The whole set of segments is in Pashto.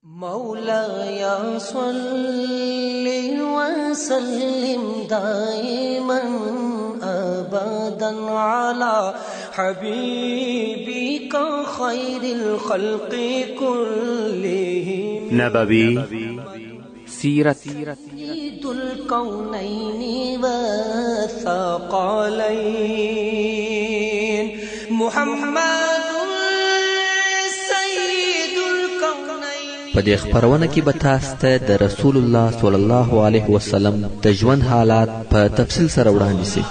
مولاي صل وسلم دائما أبدا على حبيبك خير الخلق كلهم نبوي سيرة سيد الكونين والثقلين محمد په دې خبرونه کې به تاسو ته د رسول الله صلی الله علیه وسلم د ژوند حالات په تفصیل سره وړاندې شي.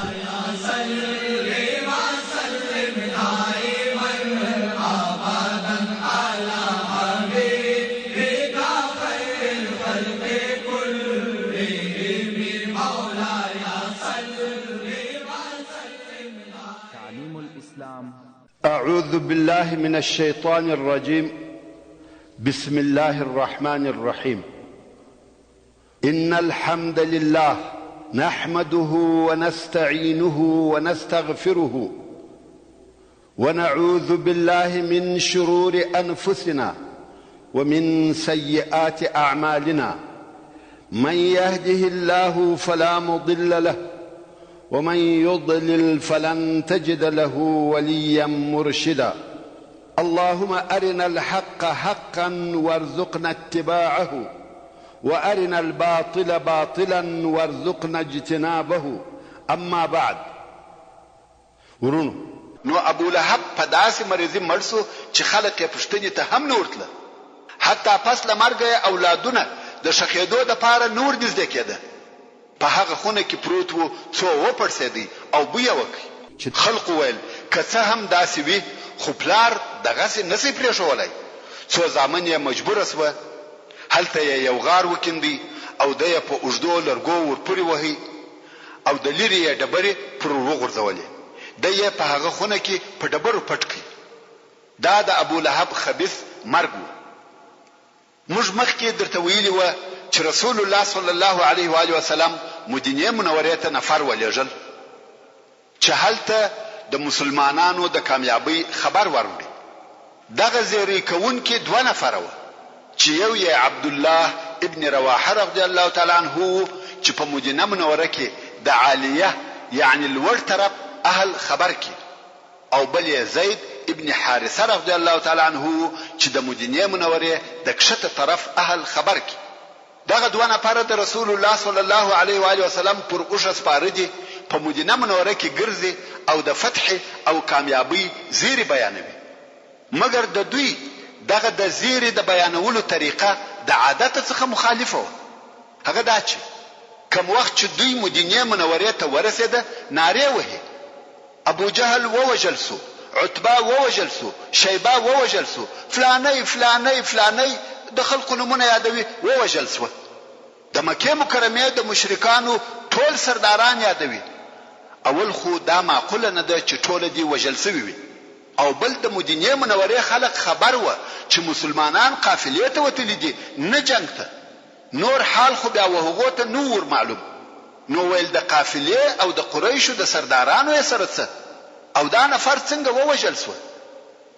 أعوذ بالله من الشيطان الرجيم. بسم الله الرحمن الرحيم. إن الحمد لله نحمده ونستعينه ونستغفره ونعوذ بالله من شرور أنفسنا ومن سيئات أعمالنا. من يهده الله فلا مضل له ومن يضلل فلن تجد له وليا مرشدا. اللهم أرنا الحق حقا وارزقنا اتباعه وأرنا الباطل باطلا وارزقنا اجتنابه. أما بعد، ورونو نو ابو لهب په داسې مرضی مرسو چې خلک یې پښتنې ته هم نه ورتله، حتی پس له مرګه اولادونه د شخېدو دپاره نور نږدې کېده. په هغه خونه کې پروت و، څو وپړسېدی او بویه وکړي چې خلقو ویل که څه هم داسې وي خو پلار دغسې نسی پرېښولی. څو زامن یې مجبوره سوه، هلته یې یو غار وکیندی او ده یې په اوږدو لرګو ورپورې وهي او د لرې یې ډبرې پر وغورځولې. ده یې په هغه خونه کې په ډبرو پټ کړي. دا د ابو لهب خبیث مرګ و. موږ مخکې درته ویلي وه چې رسول الله صلی الله علیه و آله وسلم مدینې منورې ته نفر ولېږل چې هلته د مسلمانانو د کامیابی خبر ورکړي. دغه زیری کوونکي دوه نفره وه چې یو یې عبدالله ابن رواحه رضی الله تعالی عنه چې په مدینه منوره کې د عالیه یعنی لوړ طرف اهل خبر کې، او بل یې زید ابن حارثه رضی الله تعالی عنه چې د مدینه منورې د کښته طرف اهل خبر کې. دغه دوه نفره د رسول الله صلی الله علیه و آله وسلم پر اوښه سپاره دي، په مدینه منوره کې ګرځي او د فتح او کامیابی زیری بیانوي. مګر د دوی دغه د زیری د بیانولو طریقه د عادت څخه مخالفه و. هغه دا چې کوم وخت چې دوی مدینه منورې ته ورسېده نارې وهي، ابو جهل ووجل سو، عتبه ووجل سو، شیبه ووجل سو، فلانی فلانی فلانی د خلقو نمونه یادوي ووجل سو. د مکې مکرمه د مشرکانو ټول سرداران یادوي. اول خو دا معقوله نه ده چې ټول دي وجل سوي وي، او بل د مدینه منورې خلق خبر و چې مسلمانان قافلې ته وتلي دي، نه جنگ ته. نور حال خو بیا وهغو ته نور معلوم. نو ویل د قافلې او د قریشو د سردارانو یې سره څه، او دا نفر څنګه ووجل سو.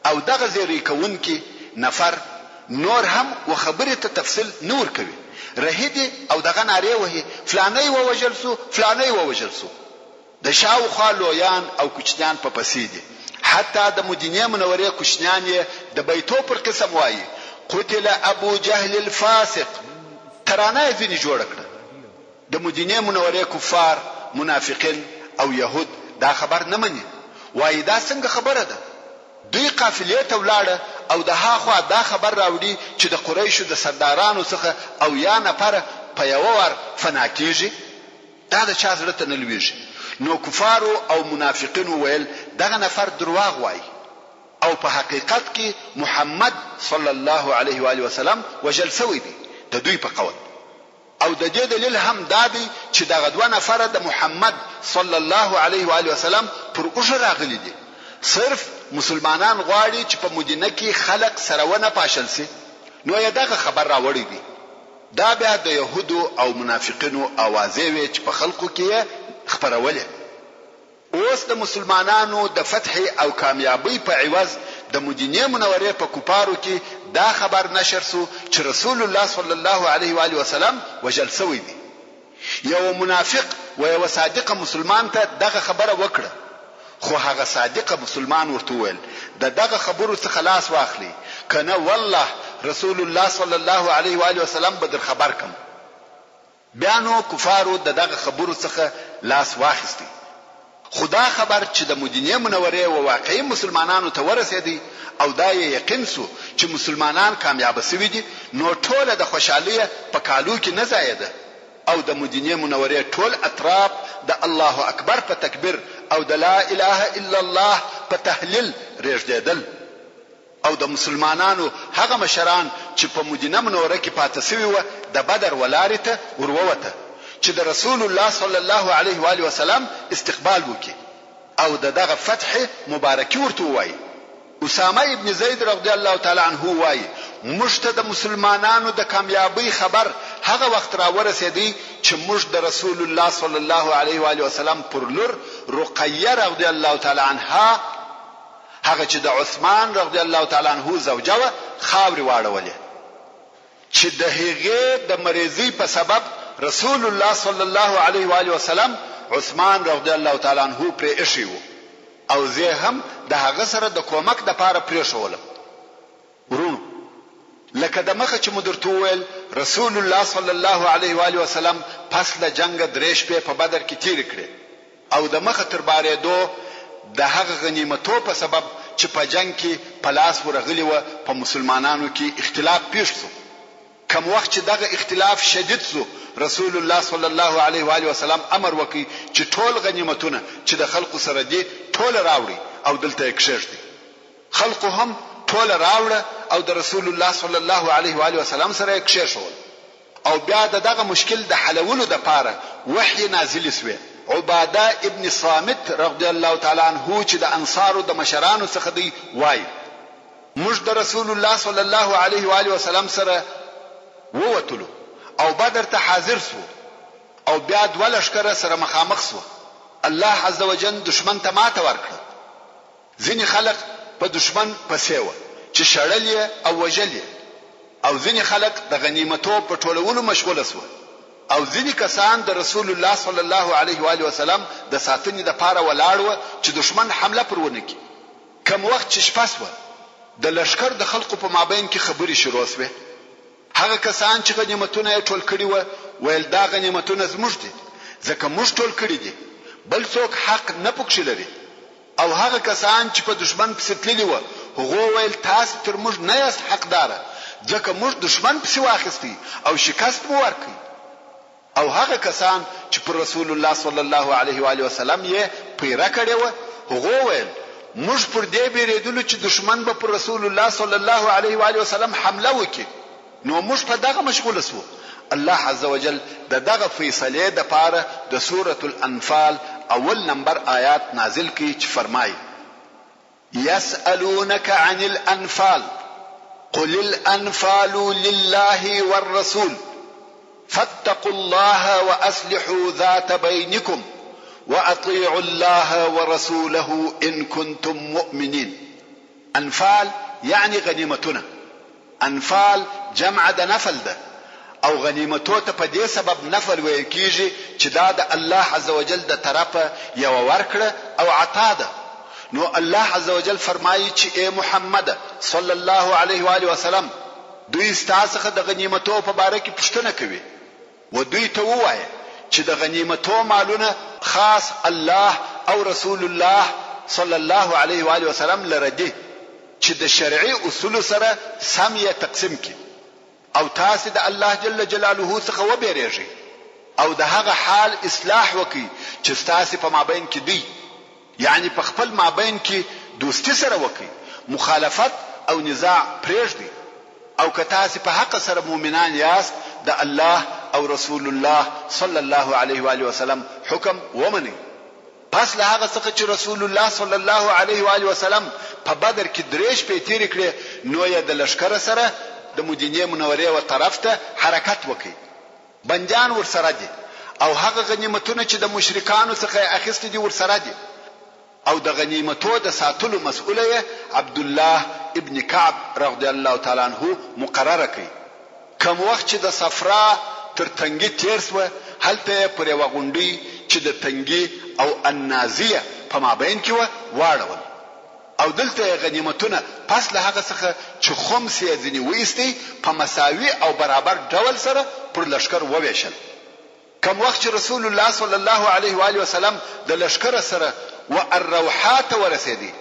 او دغه زیری کوونکي نفر نور هم و خبرې ته تفصیل نور کوي، رهیدي او دغه نارې وهي فلانی ووجل سو فلانی ووجل سو. د شاوخوا لویان او کوچنیان په پسې دي، حتی د مدینه منورې کوچنیان یې د بیتو پر قسم وایي قتل ابو جهل الفاسق. ترانه یې ځینې جوړه کړه. د مدینه منورې کفار، منافقین او یهود دا خبر نه مني، وایي دا څنګه خبره ده. دوی قافلې ته ولاړه او د هاخوا دا خبر راوړي چې د قریشو د سردارانو څخه او یا نفر په یو ور فنا کیږي. دا د چا زړه ته نه لویږي. نو کفارو او منافقینو ویل دغه نفر درواغ وایي، او په حقیقت کې محمد صلی الله علیه و آله وسلم وجل سوی دی د دوی په قول. او د دې دلیل هم دا دی چې دغه دوه نفره د محمد صلی الله علیه و آله وسلم پر اوښه راغلي دي. صرف مسلمانان غواړي چې په مدینه کې خلق سره ونه پاشل سي، نو یې دغه خبر راوړی دی. دا بیا د یهودو او منافقینو اوازې وي چې په خلقو کې خبرولې. اوس د مسلمانانو د فتح او کامیابی په عوض د مدینه منورې په کوپارو کې دا خبر نشر سو چې رسول الله صلی الله علیه و آله وسلم وجل سوی دی. یو منافق و یو صادق مسلمان ته دغه خبره وکړه، خو هغه صادق مسلمان ورته وویل دغه خبرو څخه لاس واخلي، کنه والله رسول الله صلی الله علیه و آله وسلم به در خبر کم. بیا نو کفارو دغه خبرو څخه لاس واخیستی. خدا خبر چې د مدینه منوره او واقعي مسلمانانو ته ورسېدی او دا یقین سو چې مسلمانان کامیاب شوي دي، نو ټوله د خوشحالۍ په کالو کې نه زایده او د مدینه منوره ټول اطراف د الله اکبر په تکبیر او د لا اله الا الله په تهلیل رېږدېدل. او د مسلمانانو هغه مشران چې په مدینه منوره کې پاتې شوي و د بدر ولارې ته ورووته چې د رسول الله صلی الله علیه و آله وسلم استقبال وکړي او دغه فتح مبارکي ورته وایي. اسامه ابن زید رضی الله تعالی عنه وایي موږ ته د مسلمانانو د کامیابی خبر هغه وخت را ورسېدی چې موږ د رسول الله صلی الله علیه و آله وسلم پر لور رقیه رضی الله تعالی عنها هغه چې د عثمان رضی الله تعالی عنه زوجه و خاوري واړولې چې د هغې د مریضۍ په سبب رسول الله صلی الله علیه و آله وسلم عثمان رضی الله تعالی عنه پرې ایښی و او زه هم د هغه سره د کومک د پاره پرې شولم. ورونو لکه د مخه چې مدرته ویل رسول الله صلی الله علیه و آله وسلم پس له جنگ درې شپې په بدر کې تیر کړې او د مخه تر بارېدو د هغه غنیمتو په سبب چې په جنگ کې پلاس ورغلی و په مسلمانانو کې اختلاف پیښ شو. کوم وخت چې دغه اختلاف شدید شو رسول الله صلی الله علیه و آله وسلم امر وکړي چې ټول غنیمتونه چې د خلقو سره دي ټول راوړي او دلته کښېږدي. خلقو هم ټول راوړه او د رسول الله صلی الله علیه و آله وسلم سره کښېښول او بیا دغه مشکل د حلولو لپاره وحی نازل شوه. عباده ابن صامت رضی الله تعالی عنه چې د انصارو د مشرانو څخه دی وایي موږ د رسول الله صلی الله علیه و آله وسلم سره ووتلو او بدر ته حاضر سو او بیا د ولشکره سره مخامخ سو. الله عزوجل دشمن ته ماته ورکړه. ځینې خلک په دشمن پسې و چې شړل او وجل او ځینې خلک د غنیمتو په ټولولو مشغول سو او ځینې کسان د رسول الله صلی الله علیه و آله وسلم د ساتنې لپاره ولاړ و چې دشمن حمله پر ونه کړي. کوم وخت چې شپه سوه د لشکر د خلقو په مابین کې خبرې شروع شوې. هغه کسان چې غنیمتونه ټول کړي و ویل دا غنیمتونه زموږ دي ځکه موږ ټول کړي دي، بل څوک حق نه پکښ لري. او هغه کسان چې په دشمن پسې تللي و هغه ویل تاسو تر موږ نه یاست حقدار ځکه موږ دشمن پسې واخیستی او شکست مو ورکړي. او هغه کسان چې پر رسول الله صلی الله علیه و آله وسلم یې پیره کړي و هغه ویل موږ پر دې بیریدلو چې دشمن به پر رسول الله صلی الله علیه و آله وسلم حمله وکړي نو موږ په دغه مشغول سو. الله عزوجل دغه فیصله د پاره د سوره الانفال اول نمبر آیات نازل کی چې فرمایي يسألونك عن الانفال قل الانفال لله والرسول فاتقوا الله واصلحوا ذات بينكم واطيعوا الله ورسوله ان كنتم مؤمنين. انفال يعني غنیمتونه. انفال جمع د نفل ده او غنیمتو ته په دې سبب نفل ویل کیږي چې دا د الله عزوجل د طرفه یو ورکړه او عطا ده. نو الله عزوجل فرمایي چې اے محمد صلی الله علیه و آله وسلم دوی ستاسو د غنیمتو په باره کې پوښتنه کوي و دوی ته ووایي چې د غنیمتو مالونه خاص الله او رسول الله صلی الله علیه و آله وسلم لره دي چې د شرعي اصول سره سم یې تقسیم کړي او تاسو د الله جل جلاله څخه وبېریږئ او د هغه حال اصلاح وکړي چې تاسو په مابین کې دی، یعنی په خپل مابین کې دوستی سره وکړي، مخالفت او نزاع پرېږدئ او که تاسو په حق سره مؤمنان یاست د الله او رسول الله صلی الله علیه و آله وسلم حکم ومنئ. پس له هغه څخه چې رسول الله صلی الله علیه و آله وسلم په بدر کې درې شپې تیر کړې نو یې د لشکره سره د مدینه منوره و طرف ته حرکت وکړي. بندیان ورسره دي او هغه غنیمتونه چې د مشرکانو څخه اخیستي دي ورسره دي او د غنیمتو د ساتلو مسؤل عبد الله ابن کعب رضی الله تعالی عنہ مقرره کړي. کوم وخت چې د صفرا تر تنګي تیر سو هلته پر یو غونډي چې د تنګي او النازیه په مابین کې و واړول او دلته غنیمتونه پس له هغه څخه چې خمس یې ځنی وېستي په مساوي او برابر ډول سره پر لشکر وویشل. کوم وخت چې رسول الله صلی الله علیه و آله وسلم د لشکر سره و الروحات ورسېدي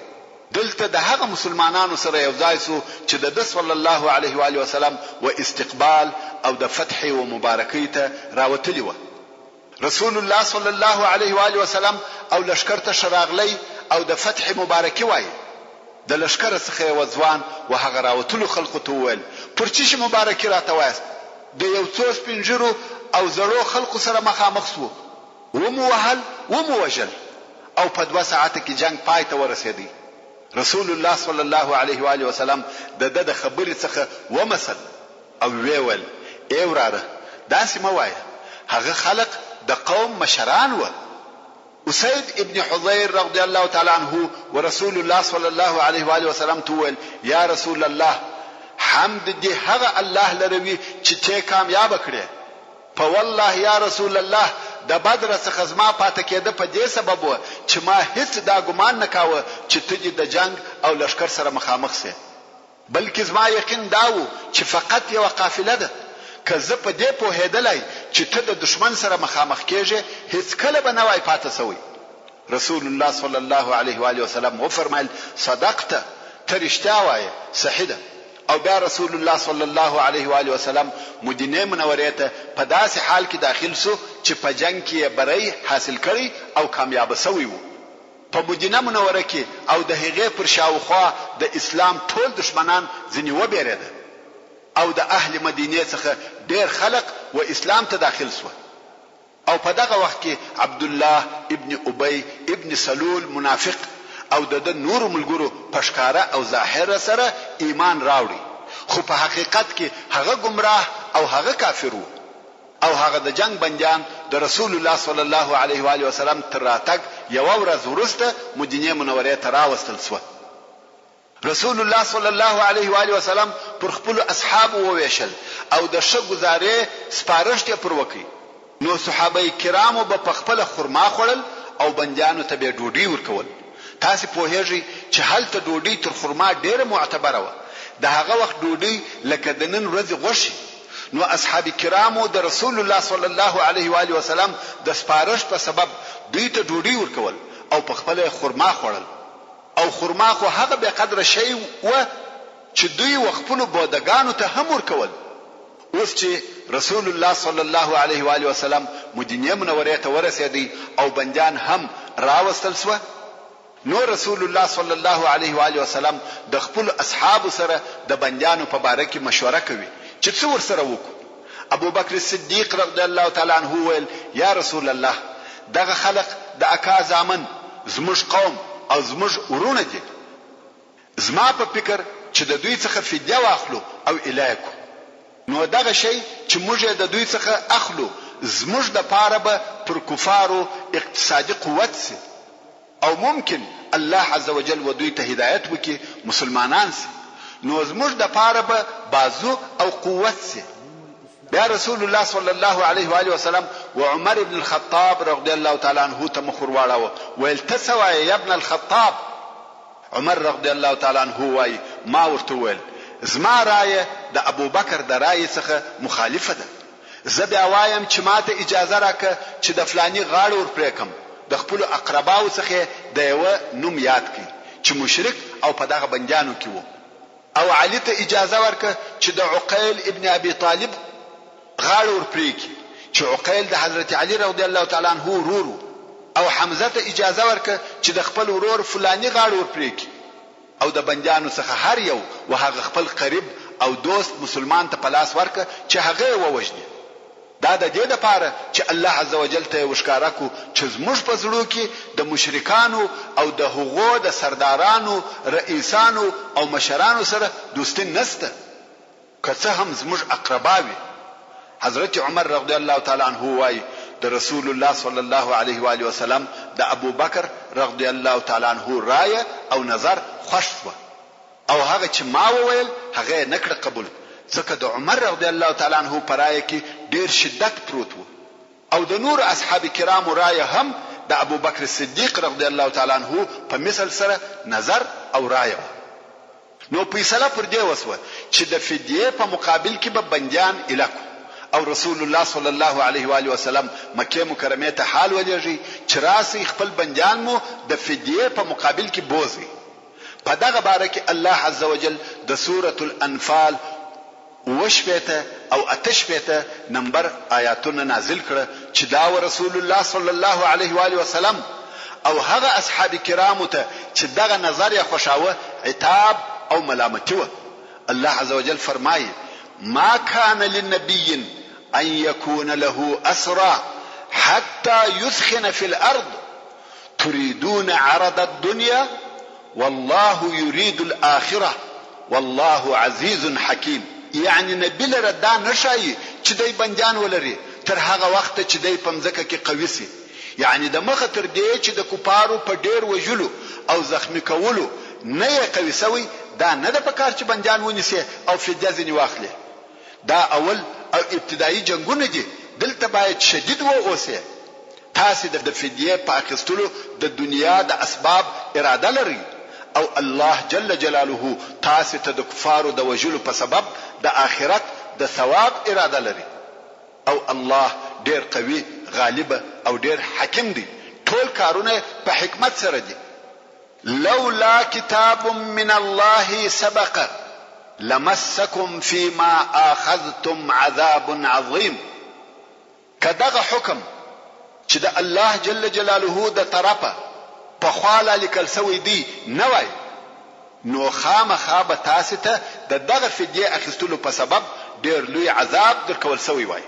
دلته د هغه مسلمانانو سره یو ځای سو چې د صلی الله علیه و آله وسلم و استقبال او د فتح او مبارکۍ ته راوتلی و. رسول الله صلی الله علیه و آله وسلم او لشکر ته شراغلی او د فتح مبارکي وای. د لشکر څخه یو ځوان و هغه راوتلو خلکو ته وویل پرچیش مبارکي راته وایست. د یو څو سپینجرو او زړو خلکو سره مخامخ سو ومو وهل ومو وجل او په 2 ساعته کې جنگ پای ته ورسېدی. رسول الله صلی الله علیه و آله وسلم د خبرې څخه ومسل او ویل ای وراره داسې مه وایه هغه خلق د قوم مشران و. اسید ابن حضیر رضی الله تعالی عنہ ورسول الله صلی الله علیه و آله وسلم تول یا رسول الله حمد دی هغه الله لروي چې ته کامیاب کړې. په والله یا رسول الله د بدر څخه زما پاتې کېده په دې سبب و چې ما هیڅ دا ګمان نکاوه چې ته د جنگ او لشکر سره مخامخ سې بلکې زما یقین داو چې فقط یو قافله ده که زه په دې پوهېدلای چې ته د دشمن سره مخامخ کېږې هیڅ کله به نه وای پاتې سوی. رسول الله صلی الله علیه و آله وسلم وفرمایل صدقت ته رښتیا وایې صحیح ده. او بیا رسول الله صلی الله علیه و آله وسلم مدینه منورې ته په داسې حال کې داخل سو چې په جنگ کې بری حاصل کړي او کامیاب شوی وو. په مدینه منوره کې او د هغې پر شاوخوا د اسلام ټول دشمنان ځنی وبېرېده او د اهل مدینه څخه ډېر خلق و اسلام ته داخل سو. او په دغه وخت کې عبد الله ابن ابي ابن سلول منافق او د نور ملګرو پښکارا او ظاهر سره ایمان راوړي خو په حقیقت کې هغه گمراه او هغه کافر وو او هغه د جنگ بندیان د رسول الله صلی الله علیه و آله وسلم تر راتګ یو ورځ وروسته مدینه منورې ته راوستل شو. رسول الله صلی الله علیه و آله وسلم پر خپل اصحاب وویشل او د ښه گزارې سپارښت یې پر وکړي. نو صحابه کرامو په خپل خرما خوړل او بندیانو ته به ډوډۍ ورکول. تاسو پوهیږئ چې هلته ډوډۍ تر خرما ډیره معتبره و. د هغه وخت ډوډۍ لکه د نن ورځې غوښي. نو اصحاب کرامو د رسول الله صلی الله علیه و آله وسلم د سپارښت په سبب دوی ته ډوډۍ ورکول او په خپل خرما خوړل. او خرما خو هغه به قدر شی و چې دوی وخپلو بودګانو ته هم ورکول. اوس چې رسول الله صلی الله علیه و آله وسلم مدینه منورې ته ورسېدی او بندیان هم راوستل شو نو رسول الله صلی الله علیه و آله وسلم د خپل اصحاب سره د بندیانو په باره کې مشوره کوي چې څه ورسره وکړو. ابو بکر صدیق رضی الله تعالی عنہ ویل یا رسول الله دغه خلق د اکا زامن زموږ قوم او زموږ ورونه دي. زما په فکر چې د دوی څخه فدیه واخلو او الایکو. نو دغه شی چې موږ د دوی څخه اخلو زموږ د پاره به پر کفارو اقتصادي قوت سي او ممکن الله عز وجل و دوی ته هدایت وکي مسلمانان سي. نو زموږ د پاره به بازو او قوت سي. بیا رسول الله صلی الله علیه و آله وسلم و عمر ابن الخطاب رضی الله تعالی عنہ ته مخ ورواړو ویل تسوا یا ابن الخطاب. عمر رضی الله تعالی عنہ وای ما ورته ویل زما رایه د ابو بکر د رایه څخه مخالفه ده. زه بیا وایم چې ماته اجازه راکه چې د فلانی غاړه ور پریکم د خپل اقرباو څخه د یو نوم یاد کړي چې مشرک او په دغه بندیانو کې وو. او علی ته اجازه ورکه چې د عقیل ابن ابي طالب غاړه ور پریکي چې عقیل د حضرت علی رضی الله تعالی عنہ ورور او حمزه ته اجازه ورکه چې د خپل ورور فلانی غاړه ور پریکي او د بندیانو څخه هر یو وهغه خپل قریب او دوست مسلمان ته پلاس ورکه چې هغه ووجني. دا د دې لپاره چې الله عز وجل ته وشکاره کو چې زموږ په زړه کې د مشرکانو او د هغو د سردارانو رئیسانو او مشرانو سره دوستي نشته که څه هم زموږ اقرباوي. حضرت عمر رضی الله تعالی عنہ وای د رسول الله صلی الله علیه و آله وسلم د ابو بکر رضی الله تعالی عنہ رایه او نظر خوښ و او هغه چې ما وویل هغه نه کړ قبول، ځکه د عمر رضی الله تعالی عنہ په رایه کې ډیر شدت پروت و، او د نور اصحاب کرامو رایه هم د ابو بکر صدیق رضی الله تعالی عنہ په مثل سره نظر او رایه و. نو فیصله پر دې وسوه چې د فدیه په مقابل کې به بندیان الکو، او رسول الله صلی الله علیه و آله وسلم مکه مکرمه ته حال ولېږي چې راسي خپل بندیان مو د فدیه په مقابل کې بوزي. په دغه باره کې الله عز وجل د سوره الانفال وشپته او اتشپته نمبر آیاتونه نازل کړه چې دا رسول الله صلی الله علیه و آله وسلم او هغه اصحاب کرامو ته چې دغه نظر یې خوشاوه عتاب او ملامتي و. الله عز وجل فرمایي: ما كان للنبي ان يكون له اسرى حتى يثخن في الارض تريدون عرض الدنيا والله يريد الاخره والله عزيز حكيم. یعنی نبی لره دا نشای چې دای بندیان ولري تر هغه وخت چې دای پمځکه کې قوي سي، یعنی د مخه تر دې چې د کوپارو په ډیر وجلو او زخمی کولو نه یې قوي سوی، دا نه د پکار چې بندیان ونیسي او فدیه ځنی واخلي. دا اول او ابتدایي جنگونه دي، دلته باید شدید و اوسه. تاسو د فدیه په اخیستلو د دنیا د اسباب اراده لري، او الله جل جلاله تاسو ته د کفارو د وجلو په سبب د آخرت د ثواب اراده لري. او الله ډیر قوي، غالب او ډیر حکیم دی، ټول کارونه په حکمت سره دي. لولا كتاب من الله سبق لمسكم فيما اخذتم عذاب عظيم. کداغه حکم چې د الله جل جلاله د طرفه په خواله لیکل سوی دی نه وای، نو خامخا به تاسو ته د دغه فدیه اخیستلو په سبب ډیر لوی عذاب درکول سوی وای.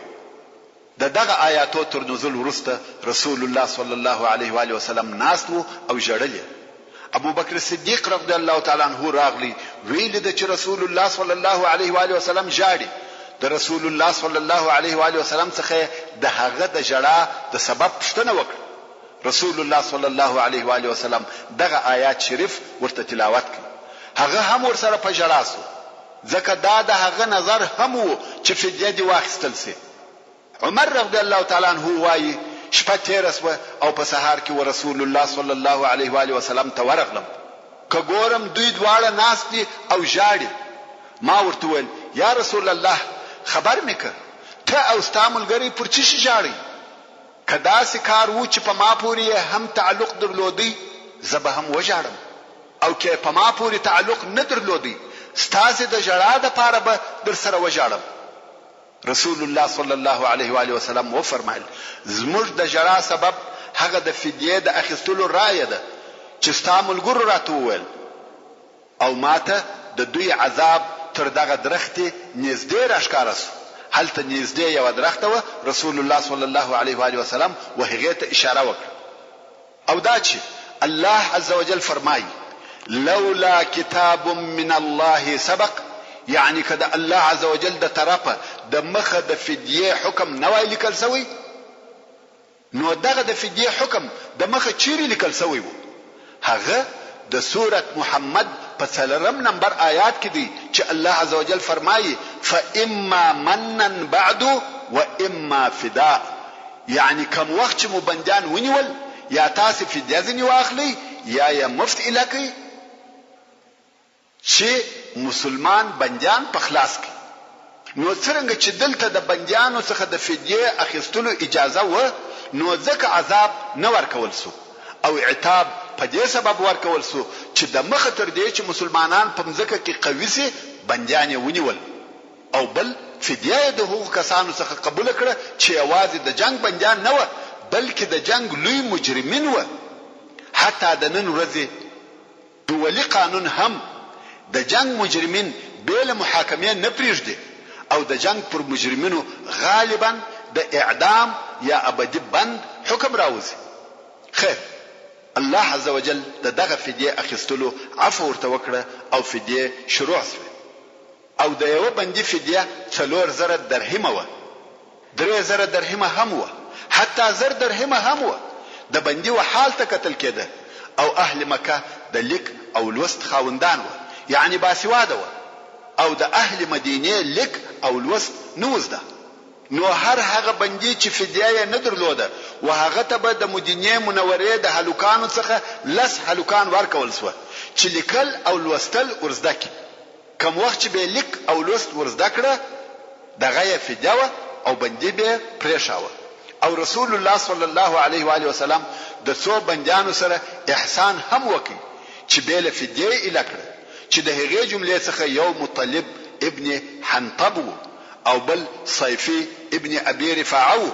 د دغه آیاتو تر نزول وروسته رسول الله صلی الله علیه و آله وسلم ناستو او جړل. ابو بکر صدیق رضی الله تعالی عنہ راغلی ویل د چې رسول الله صلی الله علیه و آله وسلم جاړي. د رسول الله صلی الله علیه و آله وسلم څخه د هغه د جړا د سبب پوښتنه وکړه. رسول الله صلی الله علیه و آله وسلم دغه آیات شریف ورته تلاوت کړ. هغه هم ورسره په جړا سو، ځکه دا د هغه نظر هم وو چې فدیه دی واخیستل سي. عمر رضی الله تعالی عنہ وایي شپه تیر سوه او په سهار کې ورسول الله صلی الله علیه و آله وسلم ته ورغلم، که ګورم دوی دواړه ناست دي او ژاړي. ما ورته وویل: یا رسول الله خبر مې که ته او ستا ملګري پر څه شي ژاړئ؟ که داسې کار و چې په ما پورې هم تعلق درلودی زه به هم وژاړم، او که په ما پورې تعلق نه درلودی ستاسې د ژړا دپاره به در سره وژاړم. رسول الله صلی الله علیه و آله وسلم وفرمایل: زموږ د ژړا سبب هغه د فدیه د اخیستلو رایه ده چې ستا ملګرو راته وویل، او ماته د دوی عذاب تر دغه درختې نږدې راښکاره سو. هلته نږدې یوه درخته وه، رسول الله صلی الله علیه و آله وسلم وهغې ته اشاره وکړه. او دا چې الله عز وجل فرمایي: لولا کتاب من الله سبق، یعنی که د الله عز وجل د طرفه د مخه د فدیه حکم نه وای لیکل سوی، نو دغه د فدیه حکم د مخه چیرې لیکل سوی وو؟ هغه د سورة محمد په 4 نمبر آیات کې دی چې الله عز وجل فرمایي: فاما منا بعد واما فداء. یعنی کوم وخت چې مو بندیان ونیول، یا تاسو فدیه ځنی واخلئ یا مفت الکی چې مسلمان بندیان په خلاص کی. نو څنګه چې دلته د بندیانو څخه د فدیه اخیستلو اجازه و، نو ځکه عذاب نه ورکول سو او عتاب په دې سبب ورکول سو چې د مخ تر دې چې مسلمانان په مځکه کې قوي سي بندیان یې ونیول، او بل فدیه د هغو کسانو څخه قبول کړه چې یوازې د جنگ بندیان نه و، بلکې د جنگ لوی مجرمین و. حتی د نن ورځې دولي قانون هم د جنگ مجرمین بیل محاکمه نه پریږدي، او د جنگ پر مجرمینو غالبا د اعدام یا ابدي بند حکم راوځي. خیر، الله عز وجل دغه فدیه اخیستلو عفو ورته وکړه او فدیه شروع شوه. او د یو بندي فدیه 4000 درهم و، 3000 درهم هم و، حتی 1000 درهم هم و. د بندي و حال ته قتل کېده، او اهل مکه د لیک او لوست خاوندان و، یعنی باسواده وه او د اهل مدینه لیک او لوست نه وزده. نو هر هغه بندي چې فدیه یې نه درلوده و هغه ته به د مدینه منورې د هلوکانو څخه لس هلوکان ورکول سوه چې لیکل او لوستل ورزده کړي. کوم وخت چې به لیک او لوست ورزده کړه دغه یې فدیه وه او بندي به پرېښاوه. او رسول الله صلی الله علیه و آله وسلم د څو بندیانو سره احسان هم وکړي چې به له فدیه یې اله کړه چې د هغې جملې څخه یو مطلب ابن حنطب او بل صیفی ابن ابي رفاعه.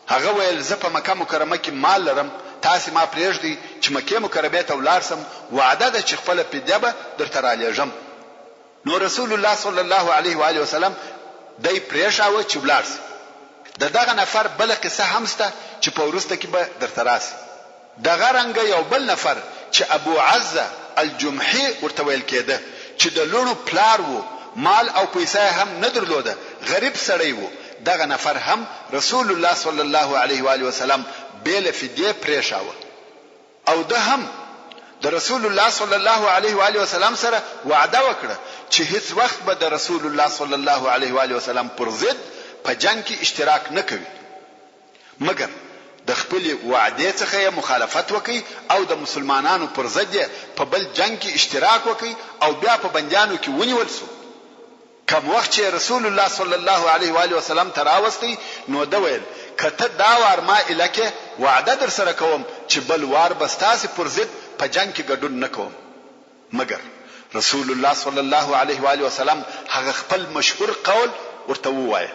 هغه ویل زه په مکه مکرمه کې مال لرم، تاسو ما پرېږدئ چې مکه مکرمه ته ولاړ سم، وعده ده چې خپل فدیه به درته رالیږم. نو رسول الله صلی الله علیه و آله وسلم دای پرېښاوه چې ولاړ سي. دغه نفر بل قصه هم شته چې په ورسته کې به درته راسي. دغه رنګ یو بل نفر چې ابو عزه الجمحي ورته ویل کېده چې د لونو پلار وو، مال او پیسې هم نه درلوده، غریب سړی وو. دغه نفر هم رسول الله صلی الله علیه و آله وسلم بیل فدیه پرېښاوه او ده هم د رسول الله صلی الله علیه و آله وسلم سره وعده وکړه چې هیڅ وخت به د رسول الله صلی الله علیه و آله وسلم پر ضد په جنگ کې اشتراک نه کوي، مګر د خپل وعده څخه مخالفت وکي او د مسلمانانو پر ضد په بل جنگ کې اشتراک وکي او بیا په بندیانو کې ونیول سو. کوم وخت چې رسول الله صلی الله علیه و آله وسلم تراوستي نو دا ویل کته دا وار ما الکه وعده در سره کوم چې بل وار بستاسي پر ضد په جنگ کې ګډون نکوم. مګر رسول الله صلی الله علیه و آله وسلم هغه خپل مشهور قول ورته ووایه: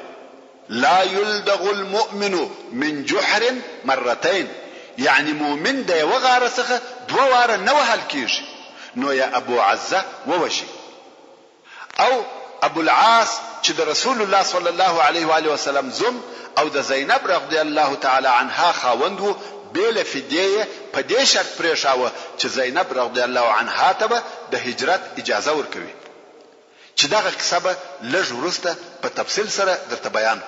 لا يلدغ المؤمن من جحر مرتين، یعنی مؤمن د یو غاره څخه دوه واره نه وهل کیږي. نو یا ابو عزه ووشي. او ابو العاص چې د رسول الله صلی الله علیه و آله وسلم زوم او د زینب رضی الله تعالی عنها خاوند وو، بیل فدیه په دې شرط پرېښاوه چې زینب رضی الله عنها ته د هجرت اجازه ورکوي. چې دغه قصه به لږ وروسته په تفصیل سره درته بیان.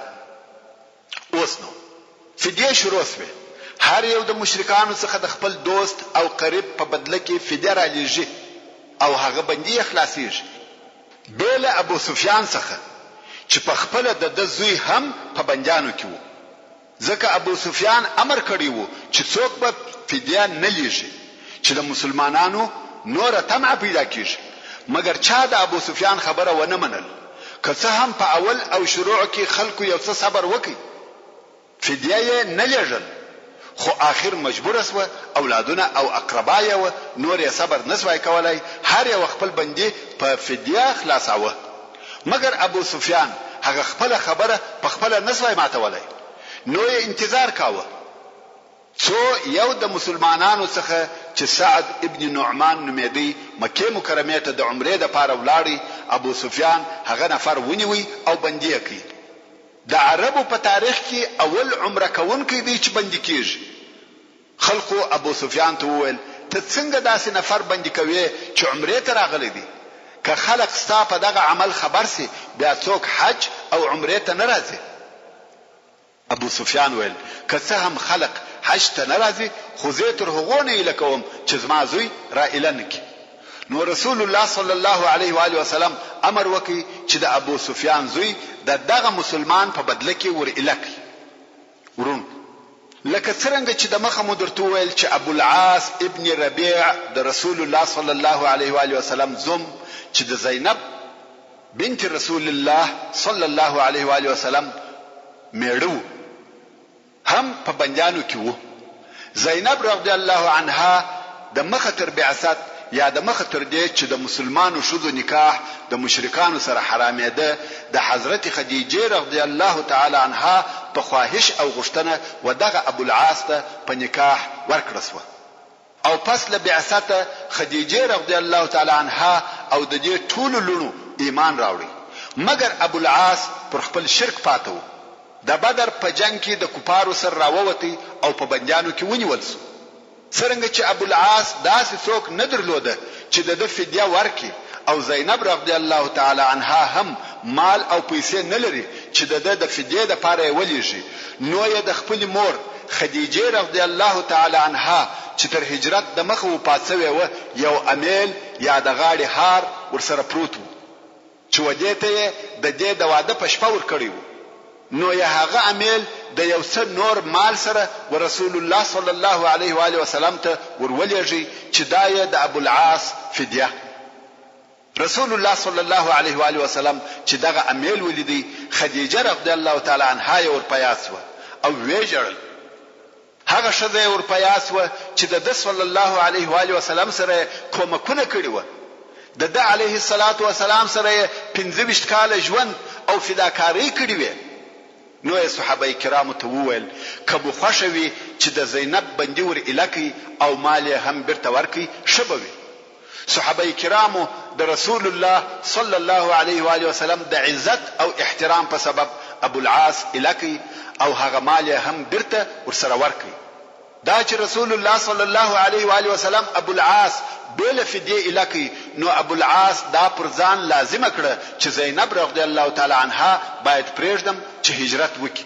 اوس نو فدیه شروع شوه. هر یو د مشرکانو څخه د خپل دوست او قریب په بدله کې فدیه را لیږي او هغه بندي خلاصيږي. بیل ابو سفیان څخه چې په خپل د زوی هم په بندیانو کې وو، ځکه ابو سفیان امر کړی وو چې څوک به فدیه نه لیږي چې د مسلمانانو نور طمع پیدا کیږي. مګر چا د ابو سفیان خبره ونه منل. که څه هم په اول او شروع کې خلکو یو څه صبر وکړي، فدیه نه لیږل، خو آخر مجبور اسوه، اولادونه او اقربا یې نور یې صبر نسوای کولای، هر یو خپل بندي په فدیه خلاصاوه. مګر ابو سفیان هغه خپل خبره په خپل نسوای ماتولای، نو یې انتظار کاوه څو یو د مسلمانانو څخه چې سعد ابن نعمان نومېدی مکه مکرمه ته د عمره د پاره ولاړی. ابو سفیان هغه نفر ونیوي او بندي کړي. د عربو په تاریخ کې اول عمره کوونکی دی چې بندي کیږي. خلقو ابو سفیان ته وویل: ته څنګه داسې نفر بندي کوي چې عمره ته راغلی دی؟ که خلق ستا په دغه عمل خبر سي بیا څوک حج او عمره ته نه راځي. ابو سفیان ویل: که څه هم خلق حج ته ناراضي، خو زه تر هغه نه لکوم چې زما زوی را اعلان کړي. نو رسول الله صلی الله علیه و آله وسلم امر وکړي چې د ابو سفیان زوی دغه مسلمان په بدله کې ور اعلان کړي. ورون لکه څنګه چې د مخه مدرته ویل چې ابو العاص ابن ربيع د رسول الله صلی الله علیه و آله وسلم زوم چې د زینب بنت رسول الله صلی الله علیه و آله وسلم میړو هم په بندیانو کې وو. زینب رضی الله عنها د مخه تر بعثت یا د مخه تر دې چې د مسلمانو شذو نکاح د مشرکانو سره حرامېده، د حضرت خدیجه رضی الله تعالی عنها په خواهش او غوښتنه ودغه ابو العاص ته په نکاح ورکړسوه. او پس له بعثت خدیجه رضی الله تعالی عنها او د دې ټول لونو ایمان راوړي. مګر ابو العاص پر خپل شرک پاتو. د بدر په جنگ کې د کفارو سره راووتی او په بندیانو کې ونیول شو. څنګه چې ابو العاص داسې څوک نه درلوده چې د فدیه ورکړي، او زینب رضی الله تعالی عنها هم مال او پیسې نه لري چې د فدیه د پاره ولېږي، نو یې د خپل مور خدیجه رضی الله تعالی عنها چې تر هجرت د مخه وفات شوې و یو امیل یا د غاړې هار ورسره پروت و چې ودې ته د دې د واده په شپه ور کړی و نو یا هغه امیل د یو څه نور مال سره ورسول الله صلی الله علیه و آله وسلم ته ورولېږي چې دا یې د ابو العاص فدیه رسول الله صلی الله علیه و آله وسلم چې دغه امیل ولیدي خدیجه رضی الله تعالی عنها یې ورپیاس و او ویجړل هغه شذې ورپیاس و چې د صلی الله علیه و آله وسلم سره کومکونه کړی و د علیه الصلاۃ والسلام سره 15 کال ژوند او فداکاری کړی و نو صحابه کرامو ته وویل کبو خوشوي چې د زینب بندي ور الکی او مال هم برته ورکی شبوي صحابه کرامو د رسول الله صلی الله علیه و آله وسلم د عزت او احترام په سبب ابو العاص الکی او هغه مال هم برته ورسره ورکی دا چې رسول الله صلی الله علیه و آله وسلم ابو العاص بل فدیه الکی نو ابو العاص دا پر ځان لازم کړ چې زینب رضی الله تعالی عنها باید پرېږدم چې هجرت وکړي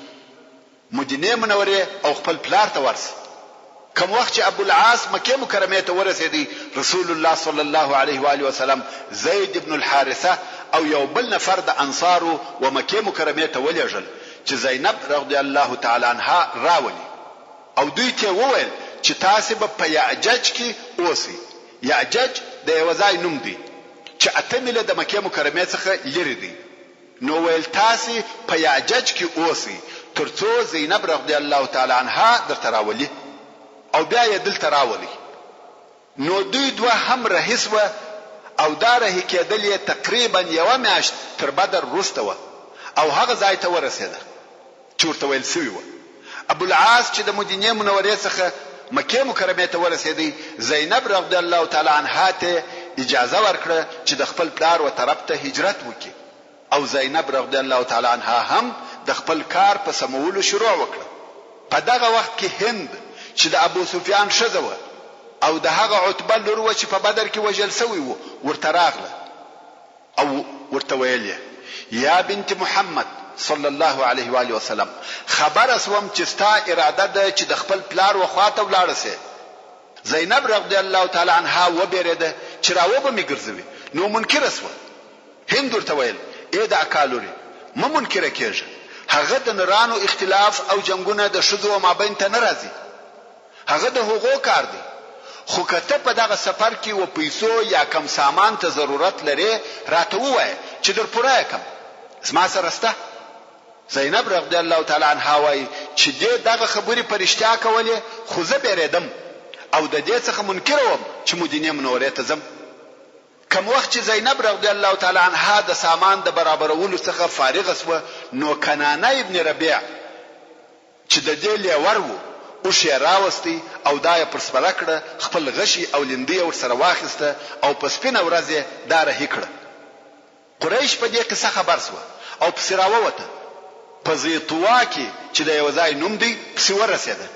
مدینه منوره او خپل پلار ته ورسي کوم وخت چې ابو العاص مکه مکرمه ته ورسېدی رسول الله صلی الله علیه و آله وسلم زید ابن الحارثه او یو بل نفر د انصارو و مکه مکرمه ته ولېږل چې زینب رضی الله تعالی عنها راولي او دوی ته وویل چې تاسو په یعجج کې اوسئ یعجج د یو ځای نوم دی چې اته میله د مکه مکرمه څخه لري دی نو ویل تاسو په یعجج کې اوسئ ترڅو زینب رضی الله تعالی عنها درته راولي او بیا یې دلته راولي نو دوی دوه هم رهیس و او دا رهي کېدل یې تقریبا یو میاشت تر بدر وروسته و او هغه ځای ته ورسېده چې ورته ویل سوی و ابو العاص چې د مدینه منورې څخه مکه مکرمه ته ورسېدی زینب رضی الله تعالی عنها ته اجازه ورکړه چې د خپل پلار و طرف ته هجرت وکړي او زینب رضی الله تعالی عنها هم د خپل کار په سمولو شروع وکړه په دغه وخت کې هند چې د ابو سفیان شزوه او د هغه عتبه لور و چې په بدر کې وجل سوی وو ورته راغله او ورته ویل یا بنت محمد صلی الله علیه و آله وسلم خبر اسوم چې ستا اراده ده چې د خپل پلار و خواته ولاړ سي زینب رضی الله تعالی عنها و بیرده چې راو به میګرځوي نو منکر اسو هند ورته ویل اې د اکالوري ما منکر کېږي هغه د نرانو اختلاف او جنگونه د شذو مابین ته ناراضي هغه د حقوقو کار دی خو کته په دغه سفر کې و پیسو یا کم سامان ته ضرورت لري راته وای چې در پوره کم اسما سره سته زینب رضی الله تعالی عنها وای چې دغه خبرې پرشتیا کوله خو زه بیریدم او د دې څخه منکر وم چې مدینه منورې ته زم کوم وخت چې زینب رضی الله تعالی عنها د سامان د برابرولو څخه فارغ شوه نو کنانه ابن ربيع چې د دې لور وو او شی راوستي او دای پر سپره کړه خپل غشي او لندې ور سره واخسته او په سپینه ورځ دا رهي کړه قریش په دې قصه خبر شو او په سراوه وته په زیتوا کې چې د یو ځای نوم دی په ورسېده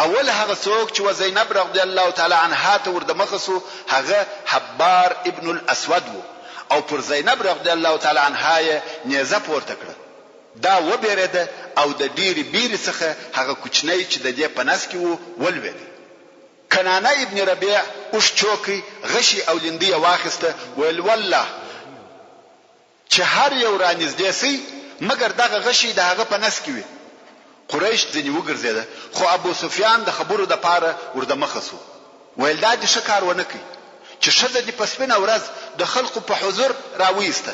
اول هغه څوک چې زینب رضی الله تعالی عنها ته ورده مخسو هغه حبار ابن الاسود وو او پر زینب رضی الله تعالی عنها یې نیزه پورته کړه دا و بیرده او د ډیری بیر څخه هغه کوچنی چې د دې پنس کې وو ولوید کنانه ابن ربيع اوش چوکي غشي او لندې واخسته ول والله چې هر یو رانږدې سي مگر دغه غشي د هغه پنس کې وي قریش ځنی وګرځیده خو ابو سفیان د خبرو د پاره ورده مخسو ویل دا د شکار ونه کوي چې شته د پسپنه ورځ د خلقو په حضور راويسته